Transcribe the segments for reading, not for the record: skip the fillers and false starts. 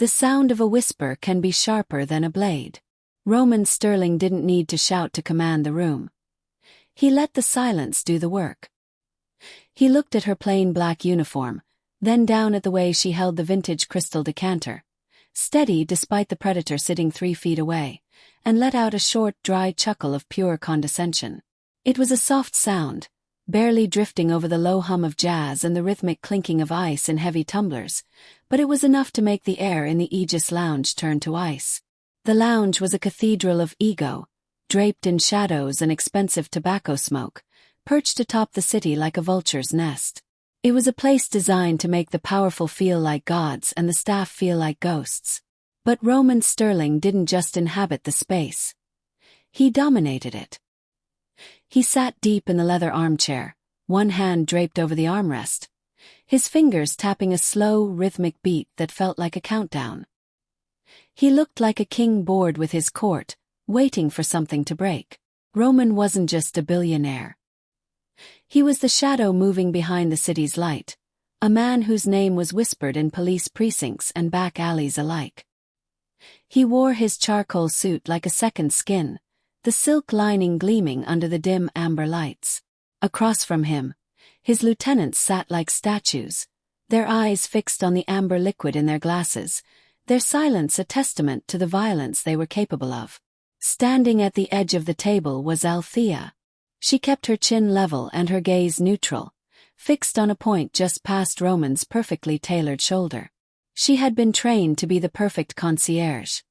The sound of a whisper can be sharper than a blade. Roman Sterling didn't need to shout to command the room. He let the silence do the work. He looked at her plain black uniform, then down at the way she held the vintage crystal decanter, steady despite the predator sitting 3 feet away, and let out a short, dry chuckle of pure condescension. It was a soft sound, barely drifting over the low hum of jazz and the rhythmic clinking of ice in heavy tumblers, but it was enough to make the air in the Aegis Lounge turn to ice. The lounge was a cathedral of ego, draped in shadows and expensive tobacco smoke, perched atop the city like a vulture's nest. It was a place designed to make the powerful feel like gods and the staff feel like ghosts. But Roman Sterling didn't just inhabit the space. He dominated it. He sat deep in the leather armchair, one hand draped over the armrest, his fingers tapping a slow, rhythmic beat that felt like a countdown. He looked like a king bored with his court, waiting for something to break. Roman wasn't just a billionaire. He was the shadow moving behind the city's light, a man whose name was whispered in police precincts and back alleys alike. He wore his charcoal suit like a second skin, the silk lining gleaming under the dim amber lights. Across from him, his lieutenants sat like statues, their eyes fixed on the amber liquid in their glasses, their silence a testament to the violence they were capable of. Standing at the edge of the table was Althea. She kept her chin level and her gaze neutral, fixed on a point just past Roman's perfectly tailored shoulder. She had been trained to be the perfect concierge.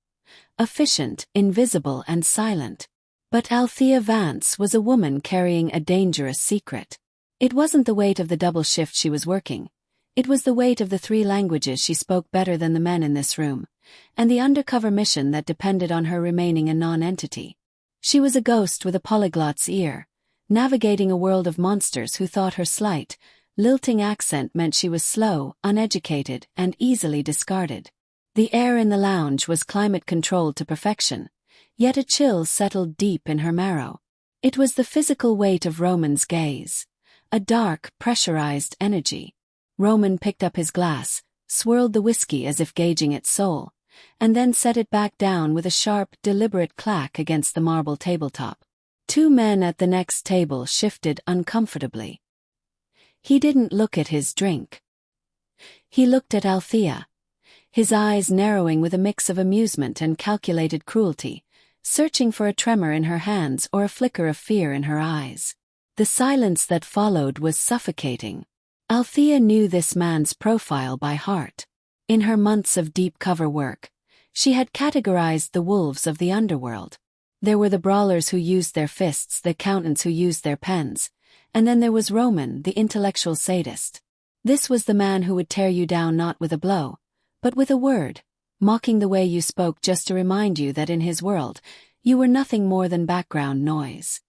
Efficient, invisible and silent. But Althea Vance was a woman carrying a dangerous secret. It wasn't the weight of the double shift she was working. It was the weight of the 3 languages she spoke better than the men in this room, and the undercover mission that depended on her remaining a non-entity. She was a ghost with a polyglot's ear, navigating a world of monsters who thought her slight, lilting accent meant she was slow, uneducated, and easily discarded. The air in the lounge was climate-controlled to perfection, yet a chill settled deep in her marrow. It was the physical weight of Roman's gaze, a dark, pressurized energy. Roman picked up his glass, swirled the whiskey as if gauging its soul, and then set it back down with a sharp, deliberate clack against the marble tabletop. 2 men at the next table shifted uncomfortably. He didn't look at his drink. He looked at Althea, his eyes narrowing with a mix of amusement and calculated cruelty, searching for a tremor in her hands or a flicker of fear in her eyes. The silence that followed was suffocating. Althea knew this man's profile by heart. In her months of deep cover work, she had categorized the wolves of the underworld. There were the brawlers who used their fists, the accountants who used their pens, and then there was Roman, the intellectual sadist. This was the man who would tear you down not with a blow, but with a word, mocking the way you spoke just to remind you that in his world, you were nothing more than background noise.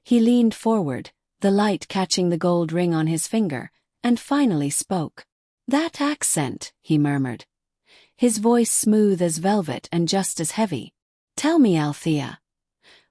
He leaned forward, the light catching the gold ring on his finger, and finally spoke. "That accent," he murmured, his voice smooth as velvet and just as heavy. "Tell me, Althea,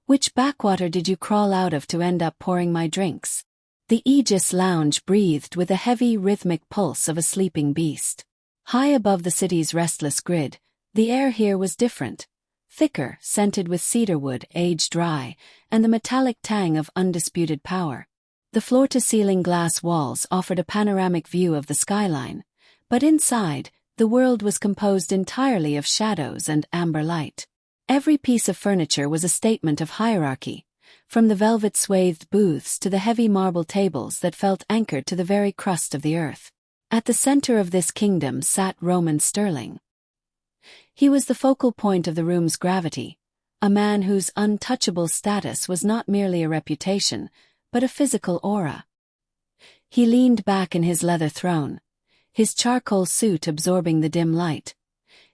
which backwater did you crawl out of to end up pouring my drinks?" The Aegis Lounge breathed with the heavy rhythmic pulse of a sleeping beast. High above the city's restless grid, the air here was different, thicker, scented with cedarwood aged dry, and the metallic tang of undisputed power. The floor-to-ceiling glass walls offered a panoramic view of the skyline, but inside, the world was composed entirely of shadows and amber light. Every piece of furniture was a statement of hierarchy, from the velvet-swathed booths to the heavy marble tables that felt anchored to the very crust of the earth. At the center of this kingdom sat Roman Sterling. He was the focal point of the room's gravity, a man whose untouchable status was not merely a reputation, but a physical aura. He leaned back in his leather throne, his charcoal suit absorbing the dim light,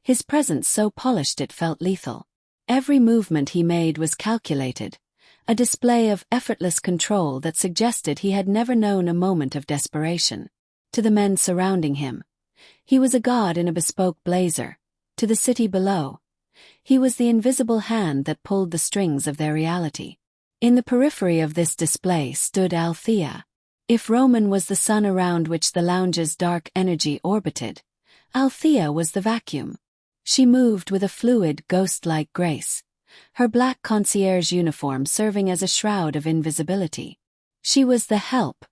his presence so polished it felt lethal. Every movement he made was calculated, a display of effortless control that suggested he had never known a moment of desperation. To the men surrounding him, he was a god in a bespoke blazer. To the city below, he was the invisible hand that pulled the strings of their reality. In the periphery of this display stood Althea. If Roman was the sun around which the lounge's dark energy orbited, Althea was the vacuum. She moved with a fluid, ghost-like grace, her black concierge uniform serving as a shroud of invisibility. She was the help,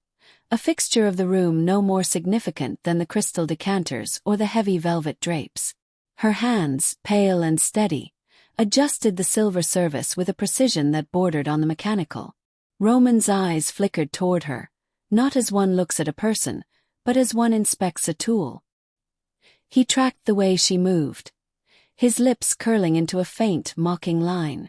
a fixture of the room no more significant than the crystal decanters or the heavy velvet drapes. Her hands, pale and steady, adjusted the silver service with a precision that bordered on the mechanical. Roman's eyes flickered toward her, not as one looks at a person, but as one inspects a tool. He tracked the way she moved, his lips curling into a faint, mocking line.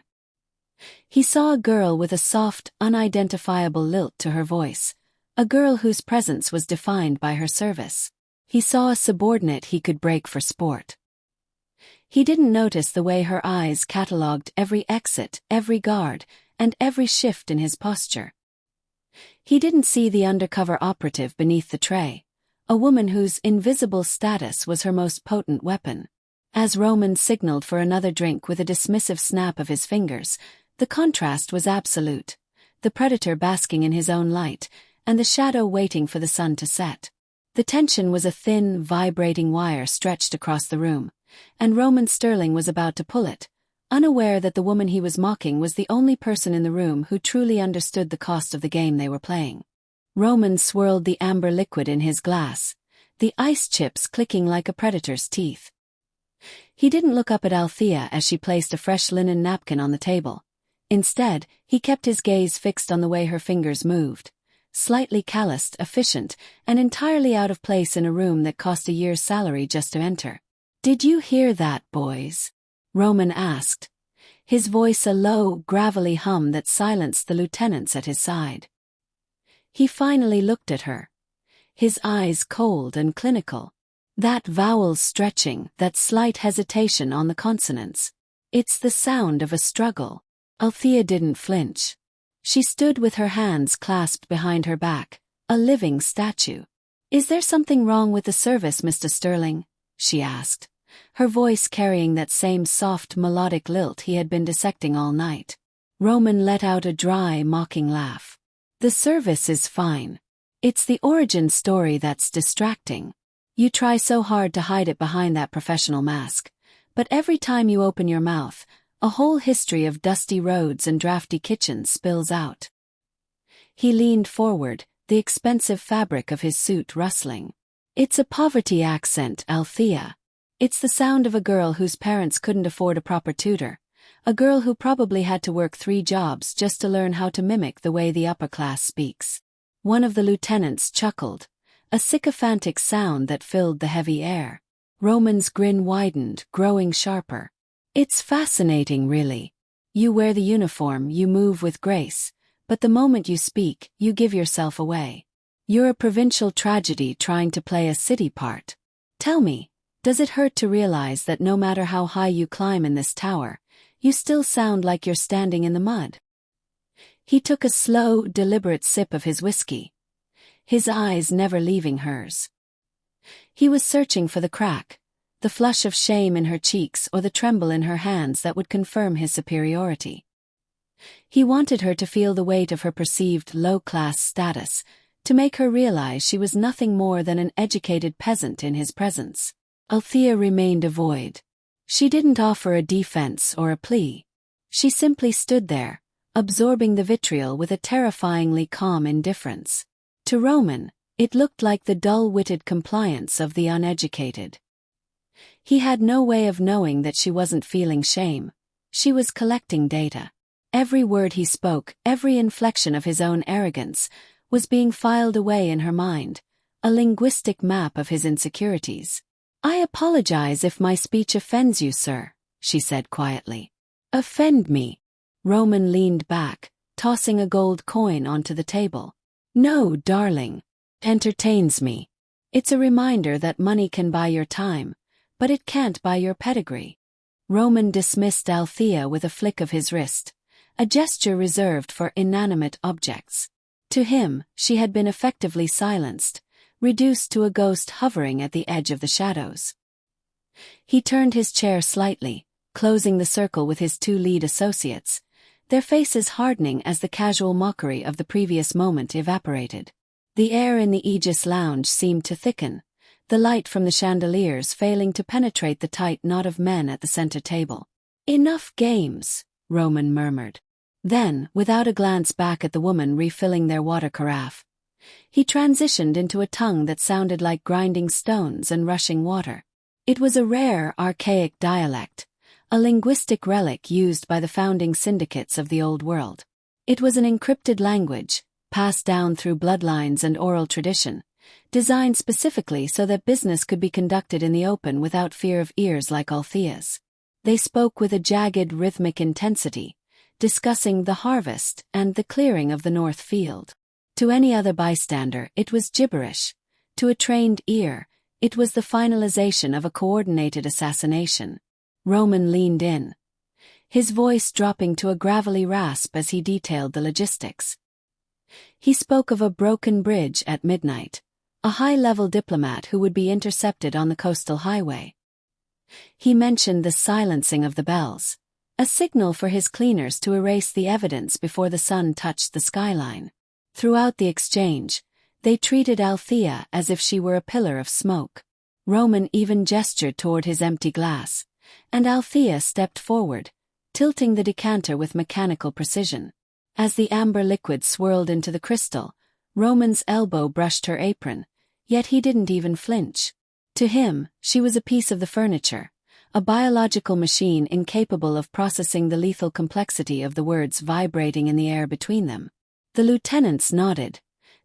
He saw a girl with a soft, unidentifiable lilt to her voice, a girl whose presence was defined by her service. He saw a subordinate he could break for sport. He didn't notice the way her eyes catalogued every exit, every guard, and every shift in his posture. He didn't see the undercover operative beneath the tray, a woman whose invisible status was her most potent weapon. As Roman signaled for another drink with a dismissive snap of his fingers, the contrast was absolute, the predator basking in his own light, and the shadow waiting for the sun to set. The tension was a thin, vibrating wire stretched across the room, and Roman Sterling was about to pull it, unaware that the woman he was mocking was the only person in the room who truly understood the cost of the game they were playing. Roman swirled the amber liquid in his glass, the ice chips clicking like a predator's teeth. He didn't look up at Althea as she placed a fresh linen napkin on the table. Instead, he kept his gaze fixed on the way her fingers moved, slightly calloused, efficient, and entirely out of place in a room that cost a year's salary just to enter. "Did you hear that, boys?" Roman asked, his voice a low, gravelly hum that silenced the lieutenants at his side. He finally looked at her, his eyes cold and clinical. That vowel stretching, that slight hesitation on the consonants. "It's the sound of a struggle." Althea didn't flinch. She stood with her hands clasped behind her back, a living statue. "Is there something wrong with the service, Mr. Sterling?" she asked, her voice carrying that same soft, melodic lilt he had been dissecting all night. Roman let out a dry, mocking laugh. "The service is fine. It's the origin story that's distracting. You try so hard to hide it behind that professional mask, but every time you open your mouth, a whole history of dusty roads and drafty kitchens spills out." He leaned forward, the expensive fabric of his suit rustling. "It's a poverty accent, Althea. It's the sound of a girl whose parents couldn't afford a proper tutor, a girl who probably had to work 3 jobs just to learn how to mimic the way the upper class speaks." One of the lieutenants chuckled, a sycophantic sound that filled the heavy air. Roman's grin widened, growing sharper. "It's fascinating, really. You wear the uniform, you move with grace, but the moment you speak, you give yourself away. You're a provincial tragedy trying to play a city part. Tell me, does it hurt to realize that no matter how high you climb in this tower, you still sound like you're standing in the mud?" He took a slow, deliberate sip of his whiskey, his eyes never leaving hers. He was searching for the crack, the flush of shame in her cheeks or the tremble in her hands that would confirm his superiority. He wanted her to feel the weight of her perceived low-class status, to make her realize she was nothing more than an educated peasant in his presence. Althea remained a void. She didn't offer a defense or a plea. She simply stood there, absorbing the vitriol with a terrifyingly calm indifference. To Roman, it looked like the dull-witted compliance of the uneducated. He had no way of knowing that she wasn't feeling shame. She was collecting data. Every word he spoke, every inflection of his own arrogance, was being filed away in her mind, a linguistic map of his insecurities. "I apologize if my speech offends you, sir," she said quietly. "Offend me?" Roman leaned back, tossing a gold coin onto the table. "No, darling. Entertains me. It's a reminder that money can buy your time, but it can't buy your pedigree." Roman dismissed Althea with a flick of his wrist, a gesture reserved for inanimate objects. To him, she had been effectively silenced, reduced to a ghost hovering at the edge of the shadows. He turned his chair slightly, closing the circle with his 2 lead associates, their faces hardening as the casual mockery of the previous moment evaporated. The air in the Aegis Lounge seemed to thicken, the light from the chandeliers failing to penetrate the tight knot of men at the center table. "Enough games," Roman murmured. Then, without a glance back at the woman refilling their water carafe, he transitioned into a tongue that sounded like grinding stones and rushing water. It was a rare, archaic dialect, a linguistic relic used by the founding syndicates of the Old World. It was an encrypted language, passed down through bloodlines and oral tradition, designed specifically so that business could be conducted in the open without fear of ears like Althea's. They spoke with a jagged rhythmic intensity, discussing the harvest and the clearing of the north field. To any other bystander, it was gibberish. To a trained ear, it was the finalization of a coordinated assassination. Roman leaned in, his voice dropping to a gravelly rasp as he detailed the logistics. He spoke of a broken bridge at midnight, a high-level diplomat who would be intercepted on the coastal highway. He mentioned the silencing of the bells, a signal for his cleaners to erase the evidence before the sun touched the skyline. Throughout the exchange, they treated Althea as if she were a pillar of smoke. Roman even gestured toward his empty glass, and Althea stepped forward, tilting the decanter with mechanical precision. As the amber liquid swirled into the crystal, Roman's elbow brushed her apron, yet he didn't even flinch. To him, she was a piece of the furniture, a biological machine incapable of processing the lethal complexity of the words vibrating in the air between them. The lieutenants nodded,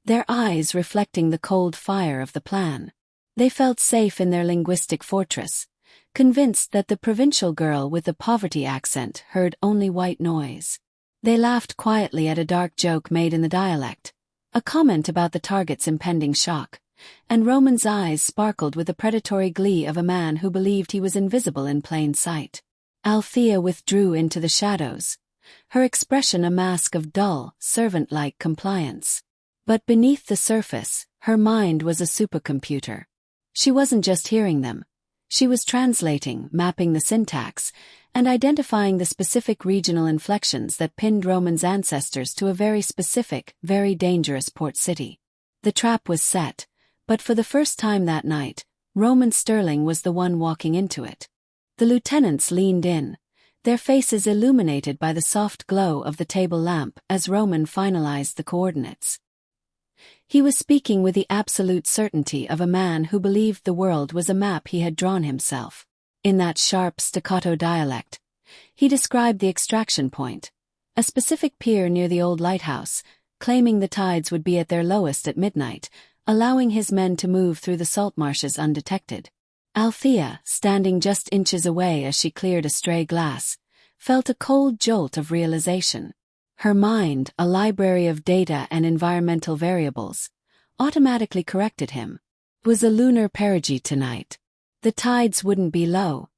their eyes reflecting the cold fire of the plan. They felt safe in their linguistic fortress, convinced that the provincial girl with the poverty accent heard only white noise. They laughed quietly at a dark joke made in the dialect, a comment about the target's impending shock, and Roman's eyes sparkled with the predatory glee of a man who believed he was invisible in plain sight. Althea withdrew into the shadows, her expression a mask of dull, servant-like compliance. But beneath the surface, her mind was a supercomputer. She wasn't just hearing them. She was translating, mapping the syntax, and identifying the specific regional inflections that pinned Roman's ancestors to a very specific, very dangerous port city. The trap was set, but for the first time that night, Roman Sterling was the one walking into it. The lieutenants leaned in, their faces illuminated by the soft glow of the table lamp as Roman finalized the coordinates. He was speaking with the absolute certainty of a man who believed the world was a map he had drawn himself. In that sharp staccato dialect, he described the extraction point, a specific pier near the old lighthouse, claiming the tides would be at their lowest at midnight, allowing his men to move through the salt marshes undetected. Althea, standing just inches away as she cleared a stray glass, felt a cold jolt of realization. Her mind, a library of data and environmental variables, automatically corrected him. It was a lunar perigee tonight. The tides wouldn't be low.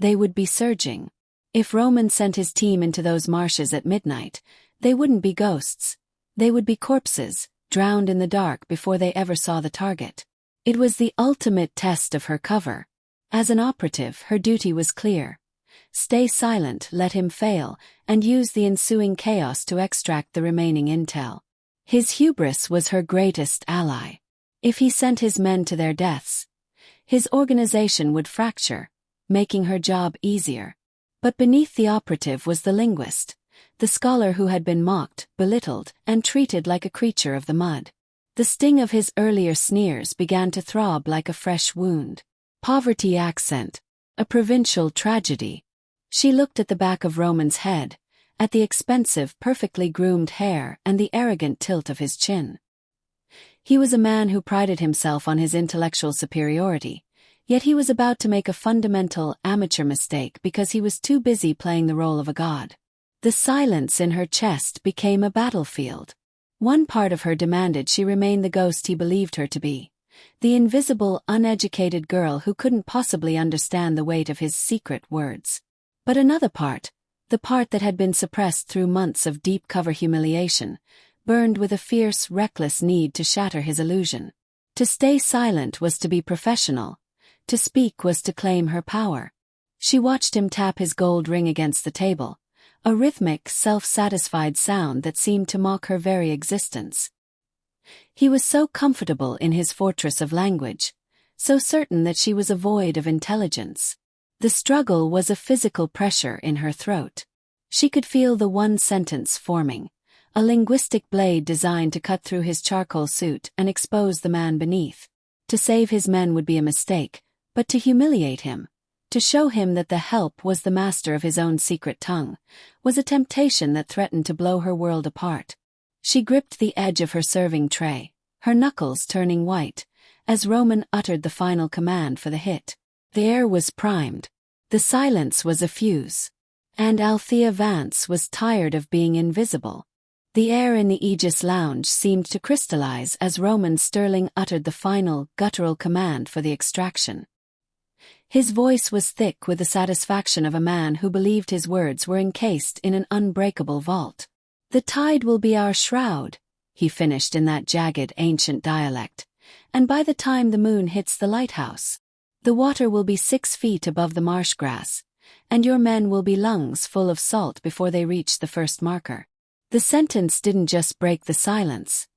They would be surging. If Roman sent his team into those marshes at midnight, they wouldn't be ghosts. They would be corpses, drowned in the dark before they ever saw the target. It was the ultimate test of her cover. As an operative, her duty was clear. Stay silent, let him fail, and use the ensuing chaos to extract the remaining intel. His hubris was her greatest ally. If he sent his men to their deaths, his organization would fracture, making her job easier. But beneath the operative was the linguist, the scholar who had been mocked, belittled, and treated like a creature of the mud. The sting of his earlier sneers began to throb like a fresh wound. Poverty accent, a provincial tragedy. She looked at the back of Roman's head, at the expensive, perfectly groomed hair and the arrogant tilt of his chin. He was a man who prided himself on his intellectual superiority, yet he was about to make a fundamental, amateur mistake because he was too busy playing the role of a god. The silence in her chest became a battlefield. One part of her demanded she remain the ghost he believed her to be, the invisible, uneducated girl who couldn't possibly understand the weight of his secret words. But another part, the part that had been suppressed through months of deep-cover humiliation, burned with a fierce, reckless need to shatter his illusion. To stay silent was to be professional. To speak was to claim her power. She watched him tap his gold ring against the table, a rhythmic, self-satisfied sound that seemed to mock her very existence. He was so comfortable in his fortress of language, so certain that she was void of intelligence. The struggle was a physical pressure in her throat. She could feel the one sentence forming, a linguistic blade designed to cut through his charcoal suit and expose the man beneath. To save his men would be a mistake, but to humiliate him, to show him that the help was the master of his own secret tongue, was a temptation that threatened to blow her world apart. She gripped the edge of her serving tray, her knuckles turning white, as Roman uttered the final command for the hit. The air was primed. The silence was a fuse. And Althea Vance was tired of being invisible. The air in the Aegis Lounge seemed to crystallize as Roman Sterling uttered the final, guttural command for the extraction. His voice was thick with the satisfaction of a man who believed his words were encased in an unbreakable vault. "The tide will be our shroud," he finished in that jagged, ancient dialect, "and by the time the moon hits the lighthouse, the water will be 6 feet above the marsh grass, and your men will be lungs full of salt before they reach the first marker." The sentence didn't just break the silence.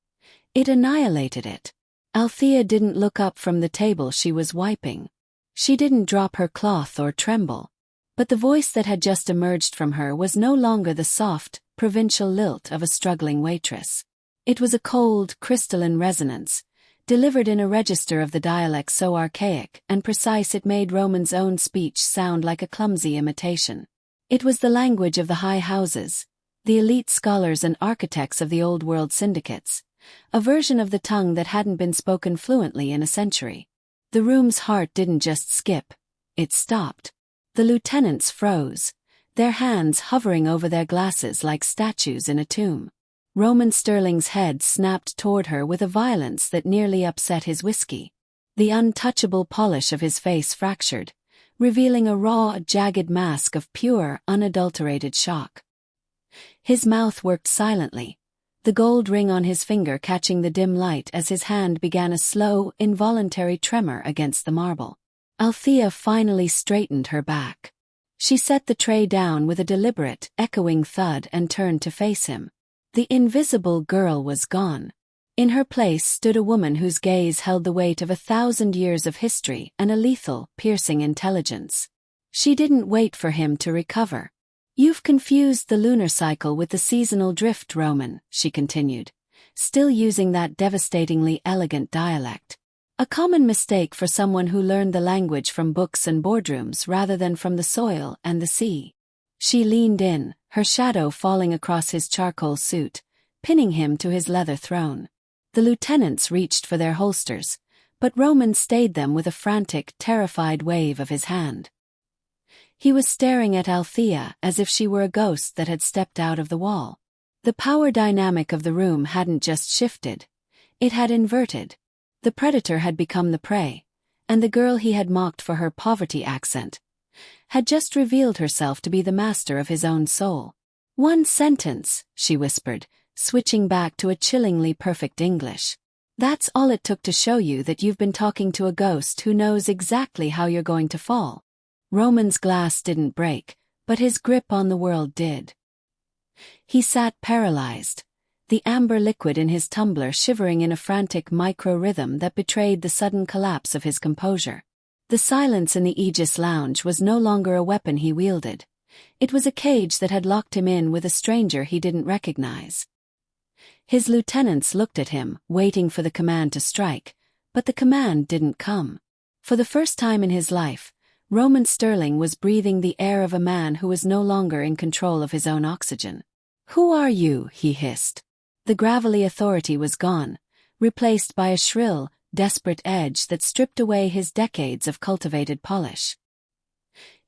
It annihilated it. Althea didn't look up from the table she was wiping. She didn't drop her cloth or tremble. But the voice that had just emerged from her was no longer the soft, provincial lilt of a struggling waitress. It was a cold, crystalline resonance, delivered in a register of the dialect so archaic and precise it made Roman's own speech sound like a clumsy imitation. It was the language of the high houses, the elite scholars and architects of the old world syndicates, a version of the tongue that hadn't been spoken fluently in a century. The room's heart didn't just skip, it stopped. The lieutenants froze, their hands hovering over their glasses like statues in a tomb. Roman Sterling's head snapped toward her with a violence that nearly upset his whiskey. The untouchable polish of his face fractured, revealing a raw, jagged mask of pure, unadulterated shock. His mouth worked silently, the gold ring on his finger catching the dim light as his hand began a slow, involuntary tremor against the marble. Althea finally straightened her back. She set the tray down with a deliberate, echoing thud and turned to face him. The invisible girl was gone. In her place stood a woman whose gaze held the weight of 1,000 years of history and a lethal, piercing intelligence. She didn't wait for him to recover. "You've confused the lunar cycle with the seasonal drift, Roman," she continued, still using that devastatingly elegant dialect. A common mistake for someone who learned the language from books and boardrooms rather than from the soil and the sea. She leaned in, her shadow falling across his charcoal suit, pinning him to his leather throne. The lieutenants reached for their holsters, but Roman stayed them with a frantic, terrified wave of his hand. He was staring at Althea as if she were a ghost that had stepped out of the wall. The power dynamic of the room hadn't just shifted, it had inverted. The predator had become the prey, and the girl he had mocked for her poverty accent had just revealed herself to be the master of his own soul. "One sentence," she whispered, switching back to a chillingly perfect English. "That's all it took to show you that you've been talking to a ghost who knows exactly how you're going to fall." Roman's glass didn't break, but his grip on the world did. He sat paralyzed, the amber liquid in his tumbler shivering in a frantic micro-rhythm that betrayed the sudden collapse of his composure. The silence in the Aegis Lounge was no longer a weapon he wielded. It was a cage that had locked him in with a stranger he didn't recognize. His lieutenants looked at him, waiting for the command to strike, but the command didn't come. For the first time in his life, Roman Sterling was breathing the air of a man who was no longer in control of his own oxygen. "Who are you?" he hissed. The gravelly authority was gone, replaced by a shrill, desperate edge that stripped away his decades of cultivated polish.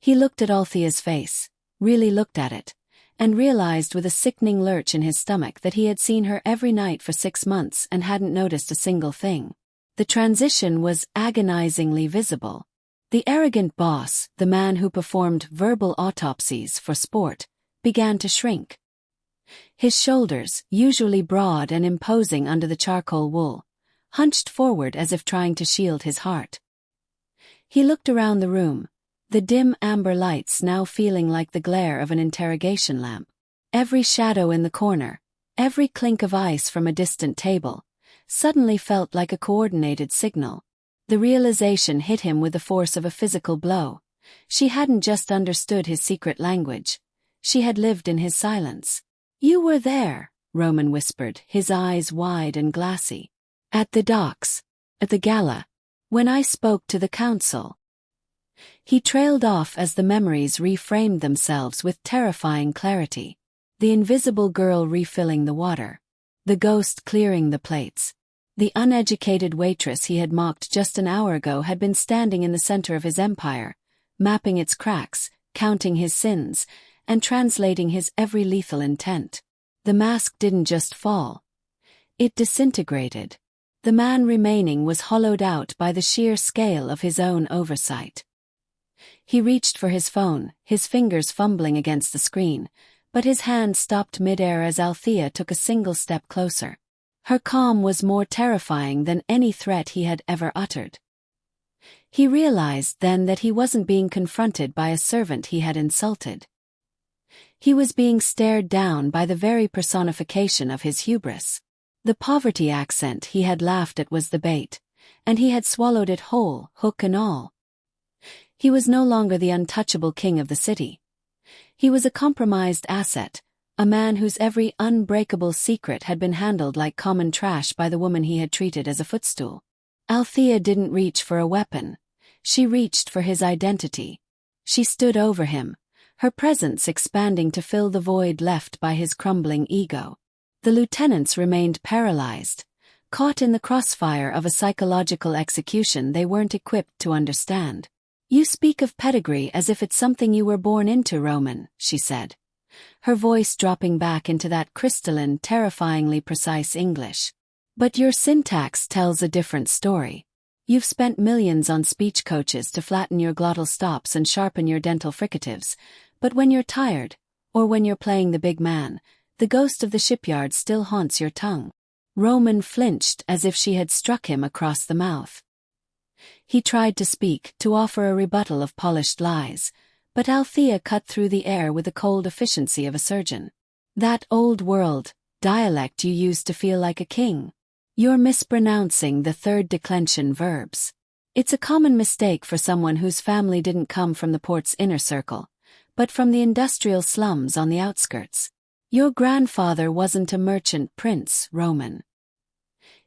He looked at Althea's face, really looked at it, and realized with a sickening lurch in his stomach that he had seen her every night for 6 months and hadn't noticed a single thing. The transition was agonizingly visible. The arrogant boss, the man who performed verbal autopsies for sport, began to shrink. His shoulders, usually broad and imposing under the charcoal wool, hunched forward as if trying to shield his heart. He looked around the room, the dim amber lights now feeling like the glare of an interrogation lamp. Every shadow in the corner, every clink of ice from a distant table, suddenly felt like a coordinated signal. The realization hit him with the force of a physical blow. She hadn't just understood his secret language. She had lived in his silence. "You were there," Roman whispered, his eyes wide and glassy. "At the docks. At the gala. When I spoke to the council." He trailed off as the memories reframed themselves with terrifying clarity. The invisible girl refilling the water. The ghost clearing the plates. The uneducated waitress he had mocked just an hour ago had been standing in the center of his empire, mapping its cracks, counting his sins, and translating his every lethal intent. The mask didn't just fall. It disintegrated. The man remaining was hollowed out by the sheer scale of his own oversight. He reached for his phone, his fingers fumbling against the screen, but his hand stopped midair as Althea took a single step closer. Her calm was more terrifying than any threat he had ever uttered. He realized then that he wasn't being confronted by a servant he had insulted. He was being stared down by the very personification of his hubris. The poverty accent he had laughed at was the bait, and he had swallowed it whole, hook and all. He was no longer the untouchable king of the city. He was a compromised asset, a man whose every unbreakable secret had been handled like common trash by the woman he had treated as a footstool. Althea didn't reach for a weapon. She reached for his identity. She stood over him, her presence expanding to fill the void left by his crumbling ego. The lieutenants remained paralyzed, caught in the crossfire of a psychological execution they weren't equipped to understand. "You speak of pedigree as if it's something you were born into, Roman," she said, her voice dropping back into that crystalline, terrifyingly precise English. "But your syntax tells a different story. You've spent millions on speech coaches to flatten your glottal stops and sharpen your dental fricatives, but when you're tired, or when you're playing the big man, the ghost of the shipyard still haunts your tongue." Roman flinched as if she had struck him across the mouth. He tried to speak, to offer a rebuttal of polished lies, but Althea cut through the air with the cold efficiency of a surgeon. "That old world dialect you used to feel like a king. You're mispronouncing the third declension verbs. It's a common mistake for someone whose family didn't come from the port's inner circle, but from the industrial slums on the outskirts. Your grandfather wasn't a merchant prince, Roman.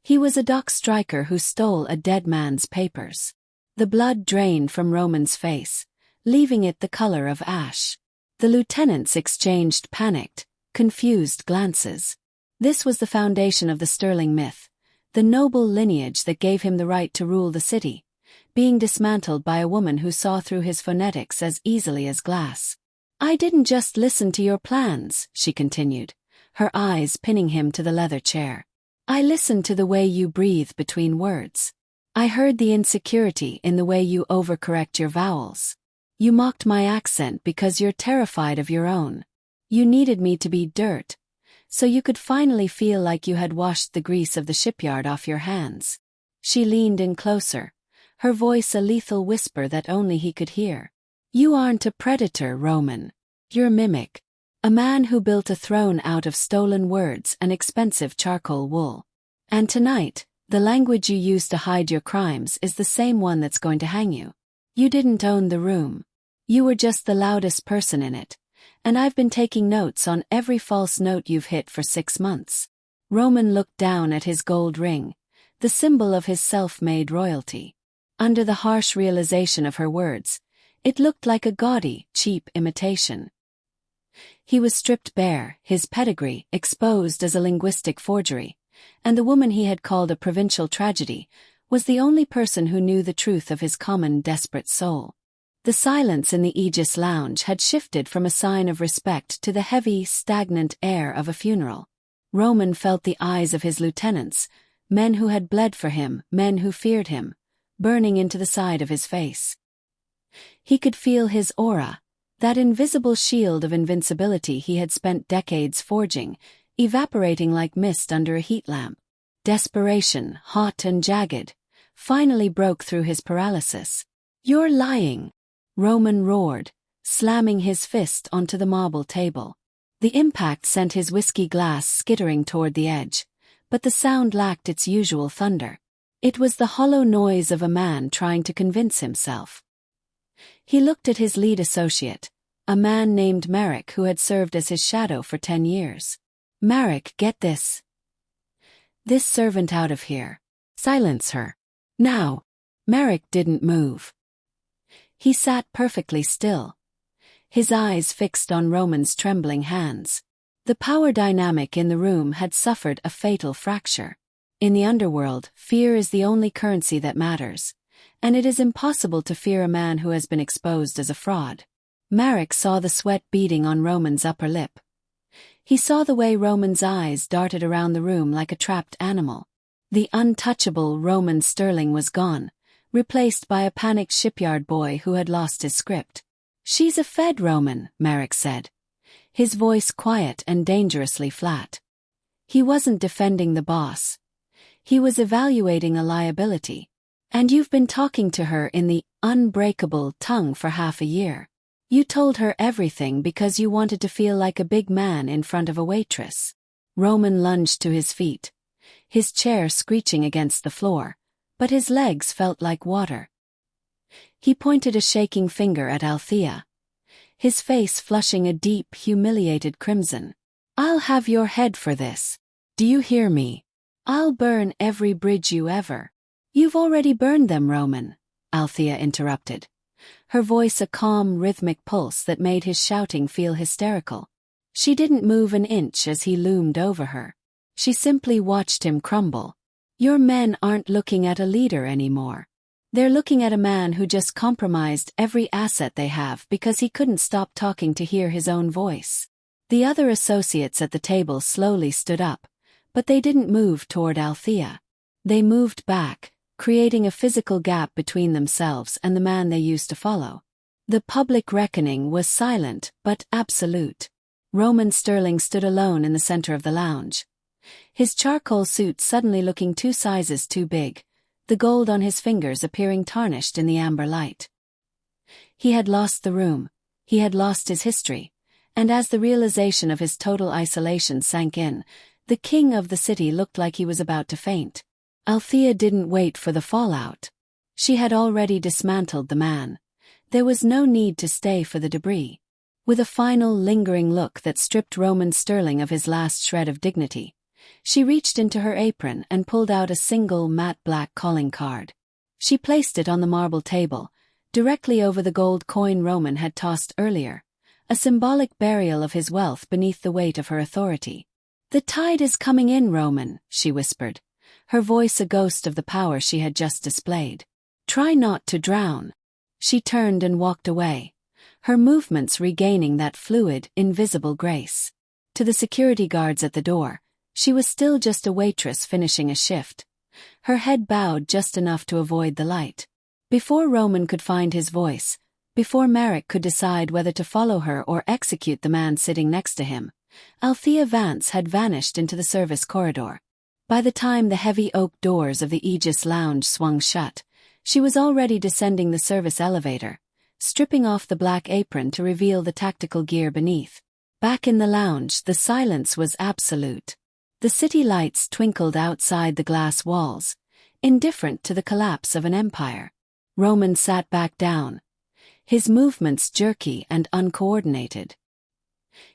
He was a dock striker who stole a dead man's papers." The blood drained from Roman's face, leaving it the color of ash. The lieutenants exchanged panicked, confused glances. This was the foundation of the Sterling myth, the noble lineage that gave him the right to rule the city, being dismantled by a woman who saw through his phonetics as easily as glass. "I didn't just listen to your plans," she continued, her eyes pinning him to the leather chair. "I listened to the way you breathe between words. I heard the insecurity in the way you overcorrect your vowels. You mocked my accent because you're terrified of your own. You needed me to be dirt, so you could finally feel like you had washed the grease of the shipyard off your hands." She leaned in closer, her voice a lethal whisper that only he could hear. "You aren't a predator, Roman. You're a mimic. A man who built a throne out of stolen words and expensive charcoal wool. And tonight, the language you use to hide your crimes is the same one that's going to hang you. You didn't own the room. You were just the loudest person in it, and I've been taking notes on every false note you've hit for 6 months." Roman looked down at his gold ring, the symbol of his self-made royalty. Under the harsh realization of her words, it looked like a gaudy, cheap imitation. He was stripped bare, his pedigree exposed as a linguistic forgery, and the woman he had called a provincial tragedy was the only person who knew the truth of his common desperate soul. The silence in the Aegis Lounge had shifted from a sign of respect to the heavy, stagnant air of a funeral. Roman felt the eyes of his lieutenants, men who had bled for him, men who feared him, burning into the side of his face. He could feel his aura, that invisible shield of invincibility he had spent decades forging, evaporating like mist under a heat lamp. Desperation, hot and jagged, finally broke through his paralysis. "You're lying," Roman roared, slamming his fist onto the marble table. The impact sent his whiskey glass skittering toward the edge, but the sound lacked its usual thunder. It was the hollow noise of a man trying to convince himself. He looked at his lead associate, a man named Merrick who had served as his shadow for 10 years. Merrick, get this servant out of here. Silence her. Now. Merrick didn't move. He sat perfectly still, his eyes fixed on Roman's trembling hands. The power dynamic in the room had suffered a fatal fracture. In the underworld, fear is the only currency that matters, and it is impossible to fear a man who has been exposed as a fraud. Merrick saw the sweat beading on Roman's upper lip. He saw the way Roman's eyes darted around the room like a trapped animal. The untouchable Roman Sterling was gone, replaced by a panicked shipyard boy who had lost his script. "She's a Fed, Roman," Merrick said, his voice quiet and dangerously flat. He wasn't defending the boss. He was evaluating a liability. "And you've been talking to her in the unbreakable tongue for half a year. You told her everything because you wanted to feel like a big man in front of a waitress." Roman lunged to his feet, his chair screeching against the floor, but his legs felt like water. He pointed a shaking finger at Althea, his face flushing a deep, humiliated crimson. "I'll have your head for this. Do you hear me? I'll burn every bridge you ever—" "You've already burned them, Roman," Althea interrupted, her voice a calm, rhythmic pulse that made his shouting feel hysterical. She didn't move an inch as he loomed over her. She simply watched him crumble. "Your men aren't looking at a leader anymore. They're looking at a man who just compromised every asset they have because he couldn't stop talking to hear his own voice." The other associates at the table slowly stood up, but they didn't move toward Althea. They moved back, creating a physical gap between themselves and the man they used to follow. The public reckoning was silent but absolute. Roman Sterling stood alone in the center of the lounge, his charcoal suit suddenly looking 2 sizes too big, the gold on his fingers appearing tarnished in the amber light. He had lost the room, he had lost his history, and as the realization of his total isolation sank in, the king of the city looked like he was about to faint. Althea didn't wait for the fallout. She had already dismantled the man. There was no need to stay for the debris. With a final lingering look that stripped Roman Sterling of his last shred of dignity, she reached into her apron and pulled out a single matte black calling card. She placed it on the marble table, directly over the gold coin Roman had tossed earlier, a symbolic burial of his wealth beneath the weight of her authority. "The tide is coming in, Roman," she whispered, her voice a ghost of the power she had just displayed. "Try not to drown." She turned and walked away, her movements regaining that fluid, invisible grace. To the security guards at the door, she was still just a waitress finishing a shift, her head bowed just enough to avoid the light. Before Roman could find his voice, before Merrick could decide whether to follow her or execute the man sitting next to him, Althea Vance had vanished into the service corridor. By the time the heavy oak doors of the Aegis Lounge swung shut, she was already descending the service elevator, stripping off the black apron to reveal the tactical gear beneath. Back in the lounge, the silence was absolute. The city lights twinkled outside the glass walls, indifferent to the collapse of an empire. Roman sat back down, his movements jerky and uncoordinated.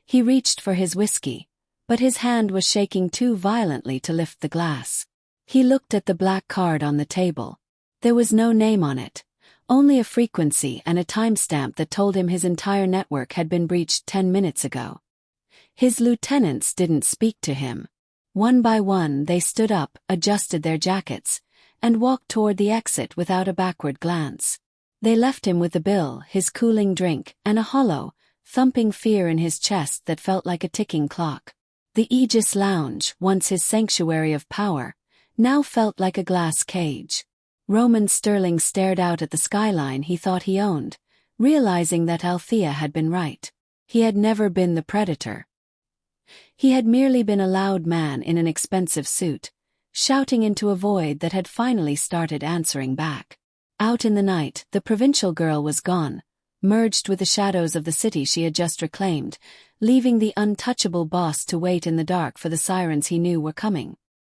He reached for his whiskey, but his hand was shaking too violently to lift the glass. He looked at the black card on the table. There was no name on it, only a frequency and a timestamp that told him his entire network had been breached 10 minutes ago. His lieutenants didn't speak to him. One by one they stood up, adjusted their jackets, and walked toward the exit without a backward glance. They left him with the bill, his cooling drink, and a hollow, thumping fear in his chest that felt like a ticking clock. The Aegis Lounge, once his sanctuary of power, now felt like a glass cage. Roman Sterling stared out at the skyline he thought he owned, realizing that Althea had been right. He had never been the predator. He had merely been a loud man in an expensive suit, shouting into a void that had finally started answering back. Out in the night, the provincial girl was gone, merged with the shadows of the city she had just reclaimed, leaving the untouchable boss to wait in the dark for the sirens he knew were coming.